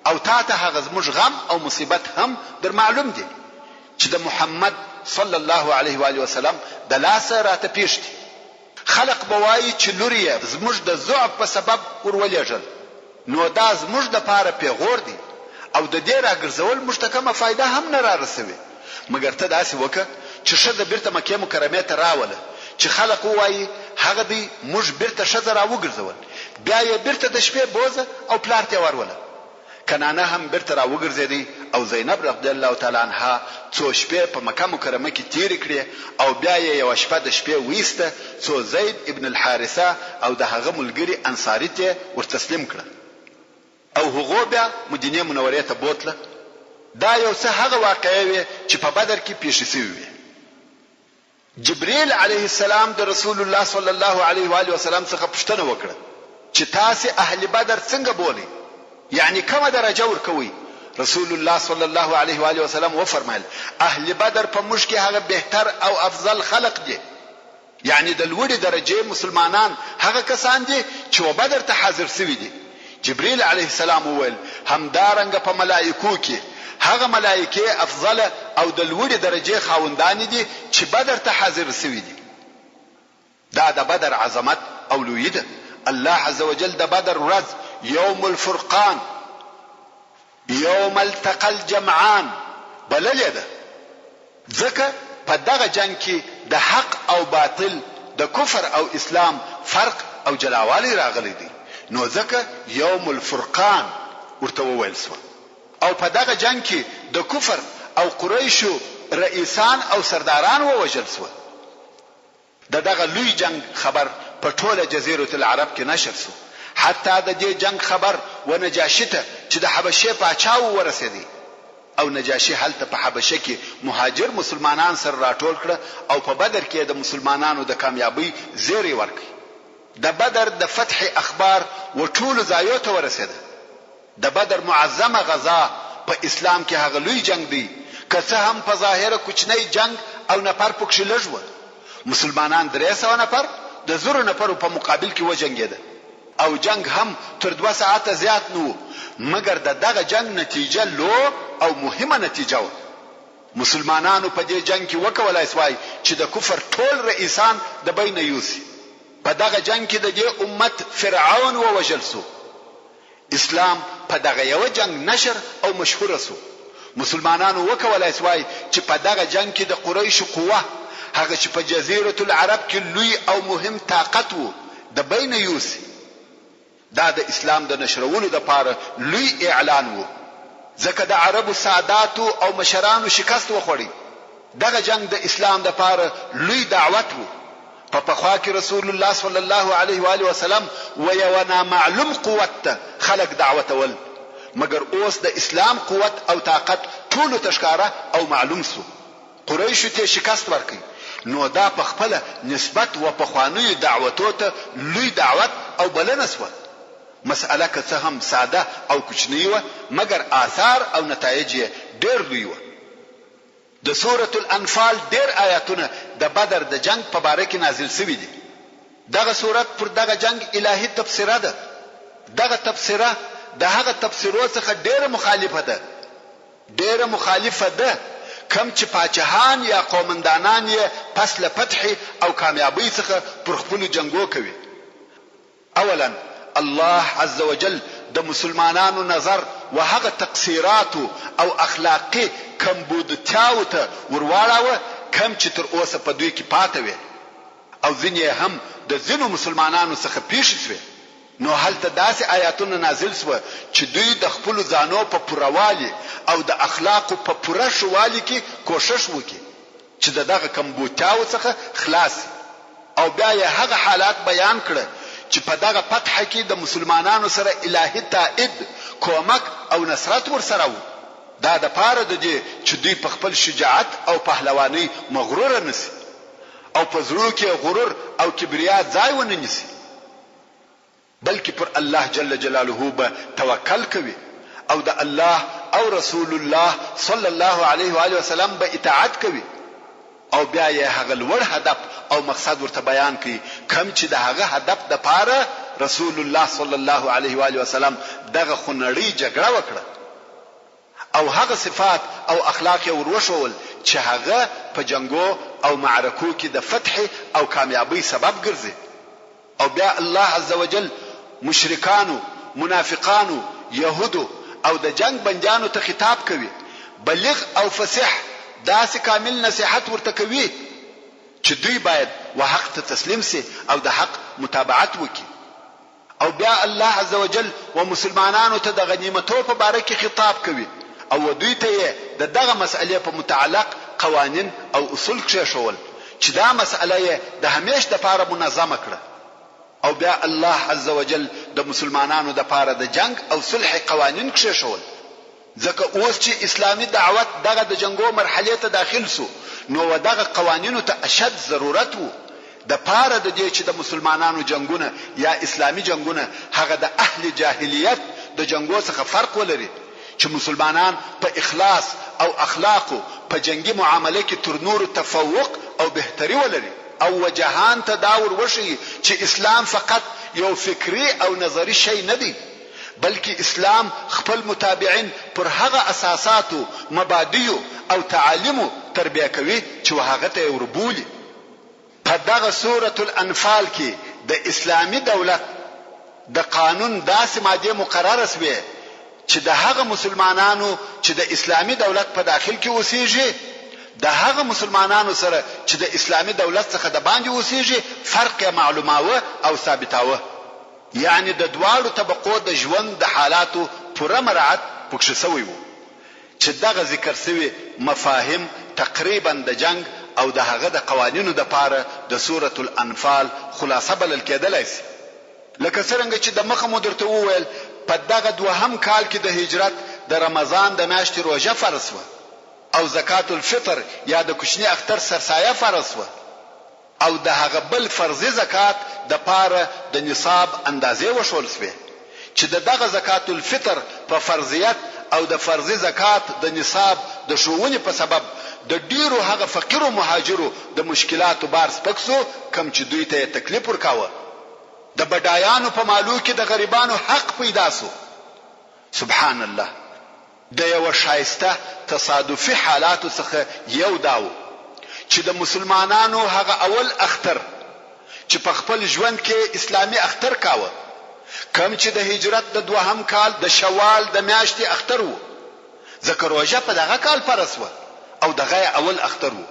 او تاته هغه زموږ غم او مصیبت هم در معلوم دي چې د محمد صلی الله علیه و آله وسلم د لاسه راته پیښتي خلق بوای چې لوري زموږ د ضعف په سبب ورولېږل نو دا زموږ د پاره پیغور دي او د دې راګرځول مشتکمه فائدہ هم نه را رسوي مگر ته داسې وکړه چې شذ بیرته مکه مکرمه ته راوله چې خلق وایي هغه دی موږ بیرته شذ را وګرځول بیا یې بیرته د شپې بوزه او پلار ته وروله کنانه هم بیرته را وګرځیدي او زینب رضی الله تعالی عنها څو شپې په مکه مکرمه کې تیر کړې او بیا یې یو شپه د شپې وېسته څو زید ابن الحارثه او د هغه ملګری انصاری ته ورتسلیم کړ او هغه بیا مدینه منورې ته بوتله دا یو څه هغه واقعي وي چې په بدر کې پیښ شوی وي جبريل عليه السلام د رسول الله صلی الله علیه و آله وسلم څخه پوښتنه وکړه چې تاسو اهل بدر څنګه بولئ، یعنی کومه درجه ورکوي؟ رسول الله صلی الله علیه و آله وسلم و فرمایل اهل بدر په موږ کې هغه بهتر او افضل خلق دي، یعنی د لوړې درجه مسلمانان هغه کسان دي چې و بدر ته حاضر شوي دي. جبريل عليه السلام وویل همدارنګه په ملائکو کې هغه ملائکه افضل او د لوړې درجه خاوندان دي چې بدر ته حاضر شوي دي. دا د بدر عظمت او لوی ده. الله عز وجل د بدر ورځ یوم الفرقان، یوم التقى الجمعان بللې ده، ځکه په دغه جنگ کې د حق او باطل، د کفر او اسلام فرق او جلاوالی راغلی دی، نو ځکه یوم الفرقان ورته وویل شو. او په دغه جنگ کې د کفر او قریشو رئیسان او سرداران ووژل شو. دغه لوی جنگ خبر په ټوله جزیره العرب کې نشر شو، حتی د دې جنگ خبر و نجاشي ته چې د حبشه پاچا ورسېدی، او نجاشي هلته په حبشه کې مهاجر مسلمانان سره راټول کړ او په بدر کې د مسلمانانو د کامیابی زیری ورکړ. د بدر د فتح اخبار و ټول ځایو ته ورسېده. د بدر معظمه غزا په اسلام کې هغه لوی جنگ دی که څه هم په ظاهره کوچنی جنگ او نفر پکښې لږ و. مسلمانان 300 نفر د 1000 نفرو په مقابل کې وجنګېده، او جنگ هم تر 2 ساعته زیات نه، مګر دغه جنگ نتیجه لو او مهمه نتیجه و. مسلمانانو په دې جنگ کې وکولای شوای چې د کفر ټول رئیسان د بین یوسي. په دغه جنگ کې د دې امت فرعون ووژل شو. اسلام په دغه یو جنگ نشر او مشهور شو. مسلمانانو وکولای شوای چې په دغه جنگ کې د قریش قوه، هغه چې په جزیره العرب کې لوی او مهم طاقت وو، د بین یوسي. دا د اسلام د نشرولو لپاره لوی اعلان وو، ځکه د عربو ساداتو او مشرانو شکست وخوړی. دغه جنگ د اسلام لپاره لوی دعوت وو. په پخوا کې رسول الله صلی الله علیه و آله وسلم و یو نامعلوم قوت خلق دعوت ول، مګر اوس د اسلام قوت او طاقت ټول تشکاره او معلوم سو. قریش ته شکست ورکړي، نو دا په خپل نسبت و په خواني دعوتو ته لوی دعوت او بلنه سو. مسأله که څه هم ساده او کوچنی و، مګر آثار او نتایج ډېر لوی و. د سورة الانفال ډېر آیاتونه د بدر د جنگ په باره کې نازل شوي دي. دغه سورت پر دغه جنگ الهي تفسیره ده. دغه تفسیره د هغه تفسیرو څخه ډېر مخالفه ده. ډېر مخالفه ده کم چې پاچاهان یا قومندانان یې پس له فتح او کامیابی څخه پر خپل جنگو کوي. اولا الله عز وجل د مسلمانانو نظر و هغه تقصیرات او اخلاقی کمبودتیاو ته ورواړاوه کم چې تر اوسه په دوی کې پاتې وي، او ځینې هم د ځینو مسلمانانو څخه پیښ شوه. نو هلته داسې آیاتونه نازل شوه چې دوی د خپل ځانو په پوروالي او د اخلاقو په پوره شوالي کې کوشش وکړي چې دغه کمبودتیاو څخه خلاص. او بیا یې هغه حالات بیان کړه چې په دغه فتح کې د مسلمانانو سره الهي تائید، کومک او نصرت ورسره وو. دا د پاره د دې چې دوی په خپل شجاعت او پهلواني مغرور نشي او په زړه کې غرور او کبریا ځای ونه نیسي، بلکې پر الله جل جلاله به توکل کوي او د الله او رسول الله صلی الله علیه و آله وسلم به اطاعت کوي. او بیا یې هغه لوړ هدف او مقصد ورته بیان کړي کوم چې د هغه هدف د پاره رسول الله صلی الله علیه و آله وسلم دغه خنړی جګړه وکړه او هغه صفات او اخلاق وروښول چې هغه په جنگو او معرکو کې د فتح او کامیابی سبب ګرځي. او بیا الله عز وجل مشرکانو، منافقانو، يهودو او د جنگ بندیانو ته خطاب کوي، بلغ او فصیح داسې کامل نصیحت ورته کوي چې دوی باید وحق ته تسلیم سي او د حق متابعت وکړي. او بیا الله عز وجل و مسلمانانو ته د غنیمتو په باره کې خطاب کوي او دوی ته دغه مسئله په متعلق قوانین او اصول کښېښول چې دا مسئله د همیش د پاره منظمه کړه. او بیا الله عز وجل د مسلمانانو د پاره د جنگ او صلح قوانین کښېښول. ځکه اوس چې اسلامي دعوت دغه د جنگو مرحله ته داخل سو نو دغه قوانینو ته اشد ضرورت وو د پاره د دې چې د مسلمانانو جنگونه یا اسلامي جنگونه هغه د اهل جاهلیت د جنگو څخه فرق ولري چې مسلمانان په اخلاص او اخلاقو په جنگي معامله کې تر نور تفوق او بهتري ولري او وجهان تداور وشي چې اسلام فقط یو فکری او نظری شی نه دی بلکې اسلام خپل متابعین پر هغه اساساتو مبادئ او تعالیمو تربیه کوي چې هغه ته وربولي په دغه سورۃ الانفال کې د اسلامي دولت د قانون داسې ماده مقرره شوه چې د هغه مسلمانانو چې د اسلامي دولت په داخل کې اوسېږي د هغه مسلمانانو سره چې د اسلامي دولت څخه د باندې اوسېږي فرق معلوماوه او ثابتاوه یعنی د دواړو طبقو د ژوند د حالاتو پوره مراعات پکښ شوی وو چې دغه ذکر شوی مفاهیم تقریبا د جنگ او د هغه د قوانینو د پاره د سورۃ الانفال خلاصه بلل کېدلای شي لکه څنګه چې د مخه مدرته وویل په دغه دوهم کال کې د هجرت د رمضان د میاشتې روزه فرض و او زکات الفطر یا د کوچنی اختر سرسایه فرض و او د هغه بل فرضي زکات د پاره د نصاب اندازې وشول شوه چې دغه زکات الفطر په فرضیت او د فرضي زکات د نصاب د شوونې په سبب د ډیرو هغه فقیر او مهاجرو د مشکلاتو بار سپکسو کم چې دوی ته تکلیف ورکاوه د بډایانو په مالو کې د غریبانو حق پیدا سو سبحان الله د یو شایسته تصادفي حالاتو څخه یو داو چې د مسلمانانو هغه اول اختر چې په خپل ژوند کې اسلامي اختر کاوه کم چې د هجرت د دوهم کال د شوال د میاشتې اختر وو ذکر روزه په دغه کال فرض و او دغه اول اختر وو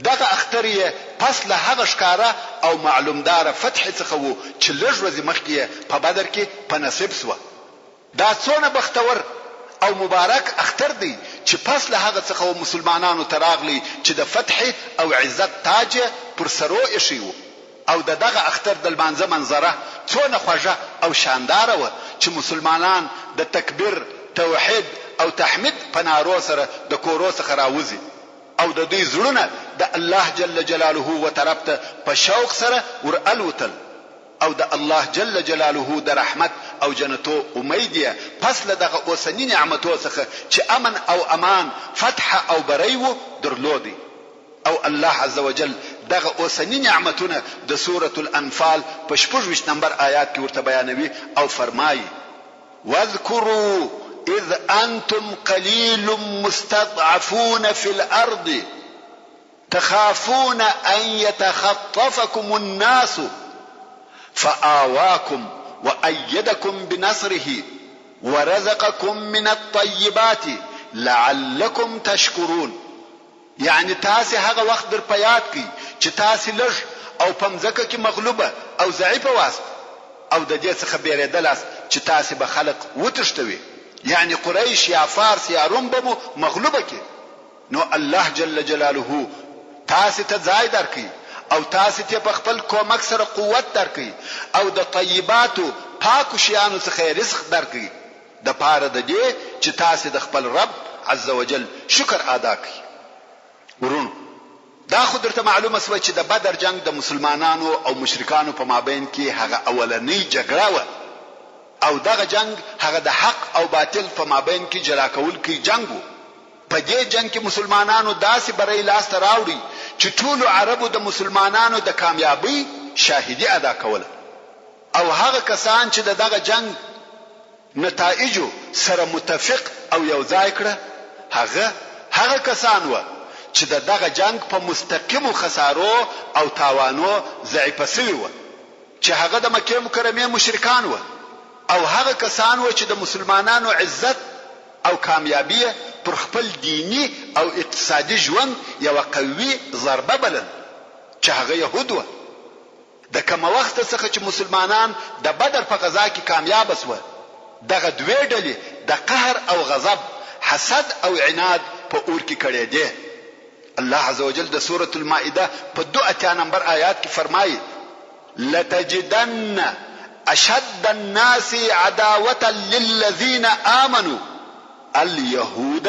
دغه اختر یې پس له هغه ښکارا او معلومدار فتح څخه وو چې لږ ورځې مخکې په بدر کې په نصیب سو دا څونه بختور او مبارک اختر دی چې پس له هغه څخه مسلمانانو تراغلي چې د فتح او عزت تاج پر سرو ایشي وو او دغه اختر د منځه منظره څونه خوږه او شاندار و چې مسلمانان د تکبیر توحید او تحمید په نارو سره د کورو څخه راوځي او د دې زړونه د الله جل جلاله و طرف ته په شوق سره ورالوتل او د الله جل جلاله د رحمت او جنتو امید پس له دغه اوسنی نعمتو څخه چې امن او امان فتح او بریو درلودي او الله عز وجل دغه اوسنی نعمتونه د سورۃ الانفال په 26 نمبر آیات کې ورته بیانوي او فرمایي واذكروا اذ انتم قليل مستضعفون في الارض تخافون ان يتخطفكم الناس فآواكم وأيدكم بنصره ورزقكم من الطيبات لعلكم تشكرون یعنی تاسو هغه وخت در پیاد کی چې تاسو لږ او پمځکه کې مغلوبه او ضعیفه واست او د دې څخه بیریدل چې تاسو به خلق وتشتوي یعنی قریش یا فارس یا روم به مغلوبه کی نو الله جل جلاله تاسو ته ځای درکړي او تاسو ته په خپل کومک سره قوت درکړي او د طیباتو پاکو شیانو څخه رزق درکړي د پاره د دې چې تاسو د خپل رب عز وجل شکر ادا کړئ ورونو دا خو درته معلومه شوه چې د بدر جنگ د مسلمانانو او مشرکانو په مابین کې هغه اولنۍ جګړه و او دغه جنگ هغه د حق او باطل په مابین کې جلا کول کې جنگ و په دې جنگ کې مسلمانانو داسې بری لاس ته راوړي چې ټول عربو د مسلمانانو د کامیابی شاهدی ادا کوله او هغه کسان چې دغه جنگ نتایجو سره متفق او یو ځای کړه هغه کسان و چې دغه جنگ په مستقیمو خسارو او تاوانو ضعیف شوی و چې هغه د مکه مکرمه مشرکان و او هغه کسان و چې د مسلمانانو عزت او کامیابی پر خپل دینی او اقتصادي ژوند یو قوي ضربه بلل چې هغه يهود و د کوم وخت څخه چې مسلمانان د بدر په غزا کې کامیاب شول دغه دوه ډلې د قهر او غضب حسد او عناد په اور کې کړي دي الله عز وجل د سورة المائده په 2 نمبر آیات کې فرمایي لتجدن اشد الناس عداوه للذين امنوا اليهود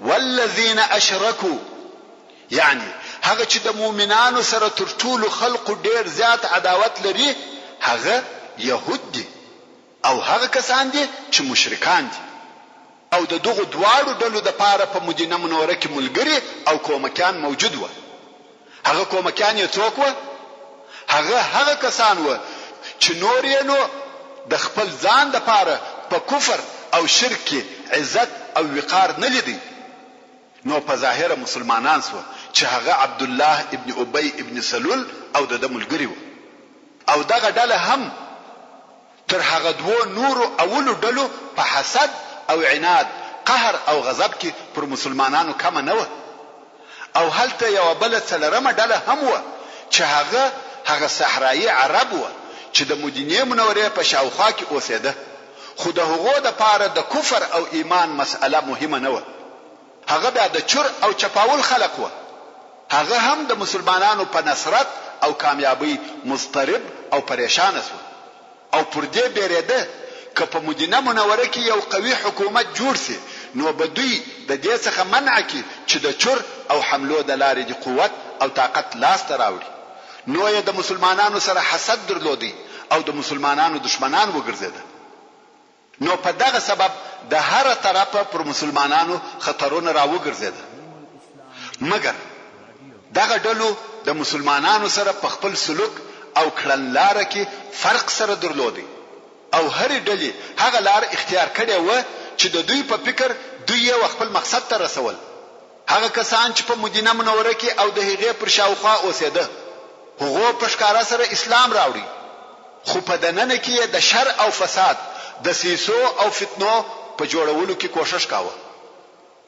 والذین اشرکوا، یعنی هغه چې د مؤمنانو سره تر ټولو خلقو ډیر زیات عداوت لري هغه يهود دي او هغه کسان دي چې مشرکان دي. او د دغه دواړو ډلو د پاره په مدینه منوره کې ملګری او کومکان موجود و. هغه کومکان یې څوک و؟ هغه کسان و چې نور یې نو د خپل ځان د پاره په کفر او شرک عزت او وقار نه لیدي، نو په ظاهر مسلمانان سو چې هغه عبد الله ابن ابي ابن سلول او د ملګری و. او دغه ډله هم تر هغه دوه نور اولو ډلو په حسد او عناد قهر او غضب کې پر مسلمانانو کم نه و. او هلته یو بل څلرمه ډله هم و چې هغه صحرایي عرب و چې د مدینه منورې په شاوخوا کې اوسېده، خو د هغو د پاره د کفر او ایمان مسأله مهمه نه و. هغه بیا د چور او چپاول خلق و. هغه هم د مسلمانانو په نصرت او کامیابی مضطرب او پریشان شو او پر دې بیریده که په مدینه منوره کې یو قوي حکومت جوړ شي نو به دوی د دې څخه منع کی چې د چور او حملو د لارې د قوت او طاقت لاس ته راوړي. نو یې د مسلمانانو سره حسد درلودي او د مسلمانانو دشمنان وګرځیدل. نو په دغه سبب د هر طرفه پر مسلمانانو خطرونه راوګرځیدل. مګر دغه ډلو د مسلمانانو سره په خپل سلوک او کړنلاره کې فرق سره درلودي او هر ډلې هغه لار اختیار کړې و چې د دوی په فکر دوی یو خپل مقصد ته رسول. هغه کسان چې په مدینه منوره کې او د هغې پر شاوخوا اوسېده هغه په ښکارا سره اسلام راوړي، خو په دننه کې د شر او فساد د سیسو او فتنو په جوړولو کې کوشش کاوه.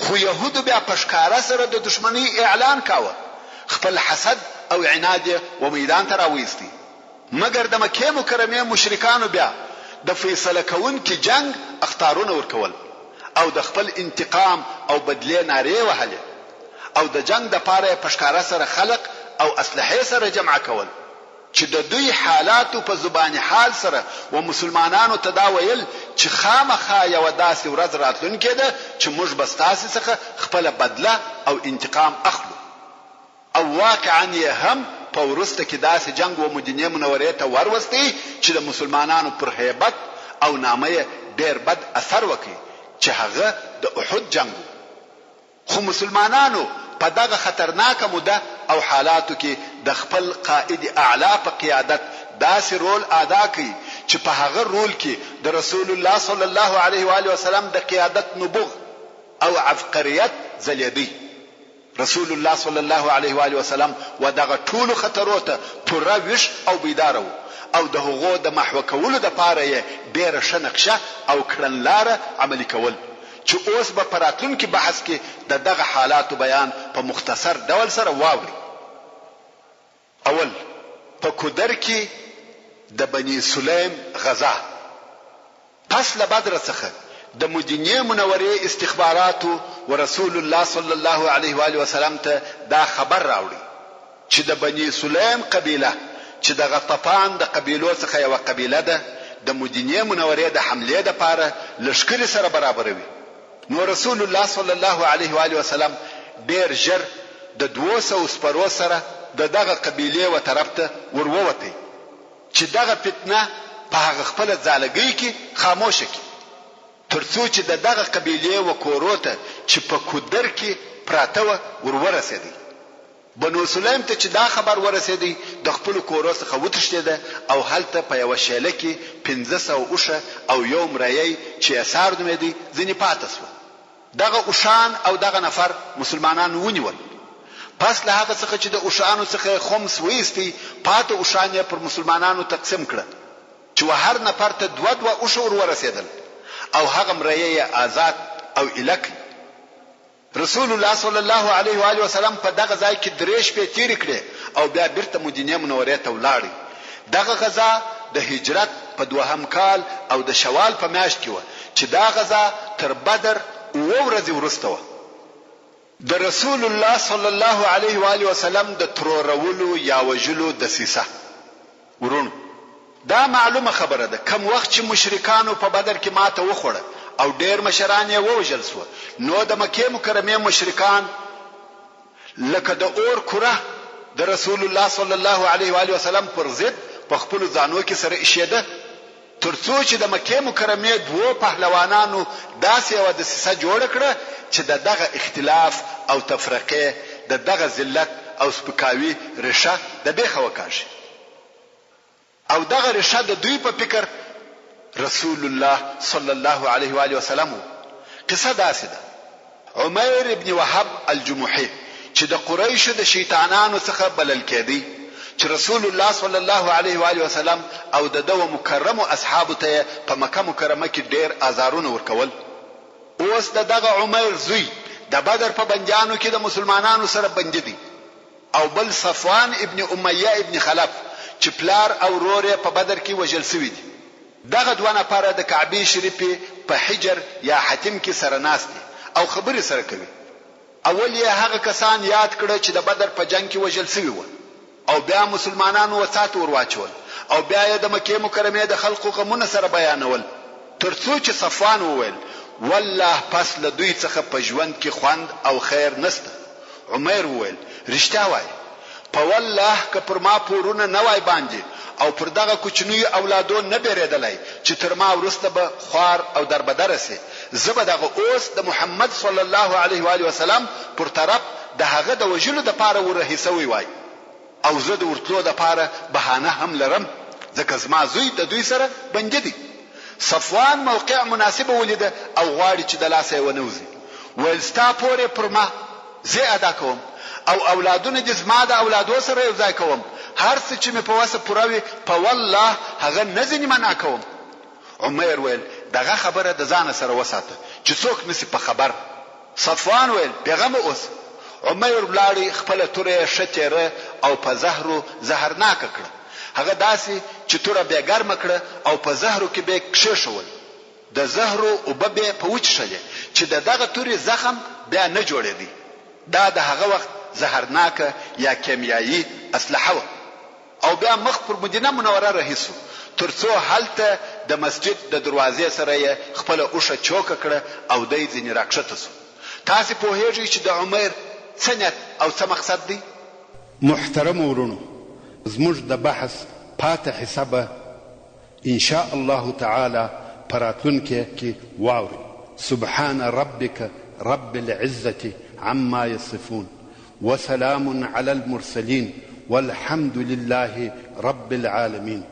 خو يهودو بیا په ښکارا سره د دشمنی اعلان کاوه، خپل حسد او عناد و میدان ته راوېستي. مګر د مکه مکرمه مشرکانو بیا د فیصله کون کې جنگ اختارونه ورکول او د خپل انتقام او بدله ناره وهله او د جنگ د پاره پښکارا سره خلق او اسلحه سره جمع کول چې د دوی حالاتو په زبان حال سره و مسلمانانو تداویل چې خامخا یو داسې ورځ راتلونکې ده چې موږ بس تاسو څخه خپل بدله او انتقام اخلو. او واقعا یې هم په ورسته کې داسې جنگ و مدینه منورې ته وروستي چې د مسلمانانو پر هیبت او نامه ډېر بد اثر وکړي چې هغه د احد جنگ. خو مسلمانانو په دغه خطرناکه موده او حالاتو کې د خپل قائد اعلی په قیادت داسې رول ادا کړي چې په هغه رول کې د رسول الله صلی الله علیه و آله وسلم د قیادت نبوغ او عبقریت زلیدي. رسول الله صلی الله علیه و آله وسلم و دغه ټول خطرونو ته پوره وش او بیدار او د هغو د محو کولو د پاره یې ډېر ښه نقشه او کړنلاره عملي کول چې اوس به پراتون کې بحث کې دغه حالات بیان په مختصر ډول سره واوري. اول په کودر کې د بني سلیم غزا پس له بدر څخه د مدینه منورې استخباراتو ورسول الله صلی الله علیه و آله وسلم ته دا خبر راوړي چې د بني سلیم قبیله چې د غطفان د قبیلو څخه یو قبیله ده د مدینه منورې د حمله لپاره لشکري سره برابروي. نو رسول الله صلی الله علیه و آله وسلم ډیر ژر د 200 سپرو سره دغه قبیله و طرف ته ورووتی چې دغه فتنه په هغه خپل ځالګي کې خاموشه کی ترڅو چې دغه قبیله و کوروته چې په کودر کې پراته ورورسېدي. بنو سلیم ته چې دا خبر ورسېدي د خپل کورو څخه وتښتیده او هلته په یو شیله کې 1500 اوشه او یو مریی چې اثار نومېدي ځنې پاتې شو. دغه اوشان او دغه نفر مسلمانان ونیول. پس له هغه څخه چې د اوشانو څخه خمس وېستي پاتې اوشان یې پر مسلمانانو تقسیم کړه چې هر نفر ته 2 اوشه ورسېدل او هغه مریی آزاد او الک. رسول الله صلی الله علیه و آله وسلم په دغه ځای کې 3 شپې تیر کړې او بیا بیرته مدینه منورې ته ولاړ. دغه غزا د هجرت په 2 کال او د شوال په میاشت کې و چې دا غزا تر بدر و ورځې وروسته و. د رسول الله صلی الله علیه و آله وسلم د ترورولو یا وجلو د سیسه ورونو دا معلومه خبره ده. کوم وخت چې مشرکانو په بدر کې ماته وخوړه او ډیر مشران یې ووژل سو. نو د مکې مکرمې مشرکان لکه د اور کوره د رسول الله صلی الله علیه و آله وسلم پر ضد په خپل ځانو کې سره ایښېده، ترڅو چې د مکې مکرمې دوه پهلوانانو داسې یوه دسیسه جوړه کړه چې دغه اختلاف او تفرقه دغه ذلت او سپکاوي ریشه د بیخه وکاږي. او دغه ریشه د دوی په فکر رسول الله صلی الله علیه و آله وسلم. قصه داسې ده: عمیر ابن وهب الجمحي چې د قریشو د شیطانانو څخه بلل کېدی، چې رسول الله صلی الله علیه و آله وسلم او د دوه مکرمو اصحابو ته په مکه مکرمه کې ډیر آزارونه ورکول. اوس دغه عمیر زوی د بدر په بندیانو کې د مسلمانانو سره بندي دي، او بل صفوان ابن امیه ابن خلف چې پلار او ورور په بدر کې وژل شوی دي. دغه دوه نفر د کعبه شریفه په حجر یا حتم کې سره ناست دي او خبرې سره کوي. اول یې هغه کسان یاد کړه چې د بدر په جنگ کې وژل شوی و، او بیا مسلمانانو وسات ورواچول، او بیا یې د مکې مکرمې د خلقو غمونه سره بیانول، ترڅو چې صفوان وویل والله پس له دوی څخه په ژوند کې خوند او خیر نشته. عمر وویل رښتیا وایي، په والله که پر ما پورونه نه وای باندې او پر دغه کوچنی اولادو نه بیرېدلای چې تر ما ورسته به خوار او دربدر سي، زه به دغه اوس د محمد صلی الله علیه و آله وسلم پر طرف د هغه د وجلو د پاره ورهیسوي وای، او زه د ورتلو د پاره بهانه هم لرم ځکه زما زوی د دوی سره بندي دي. صفوان موقع مناسبه ولیده او غواړي چې د لاسه ونوزي. ویل ستا پورې پر ما زه ادا کوم او اولادونه د زما د اولادو سره یو ځای کوم، هر څه چې مې په وسه پوروي په والله هغه نه ځینې منع کوم. عمر ویل دغه خبره د ځان سره وساته چې څوک نسی په خبر. صفوان ویل پیغام اوس. عمر بلاړي خپل توره شتره او په زهرو زهرناک کړه، هغه داسې چې توره بیا ګرم کړه او په زهرو کې به کښېښول. د زهرو او به په وچ شله چې دغه توري زخم بیا نه جوړېدی. دا د هغه وخت زهرناک یا کیمیایی اسلحه و. او بیا مخ پر مدینه منوره رهیسو، ترڅو هلته د مسجد د دروازې سره خپل اوښه چوکه کړه او دای ځینې راکښته سو. تاسو په هیڅ چې د عمر څه نیت او څه مقصد دی؟ محترم ورونو، زموږ د بحث پاتې حسابه ان شاء الله تعالی پراتونکو کې واوري. سبحان ربك رب العزة عما يصفون وسلام على المرسلين والحمد لله رب العالمين.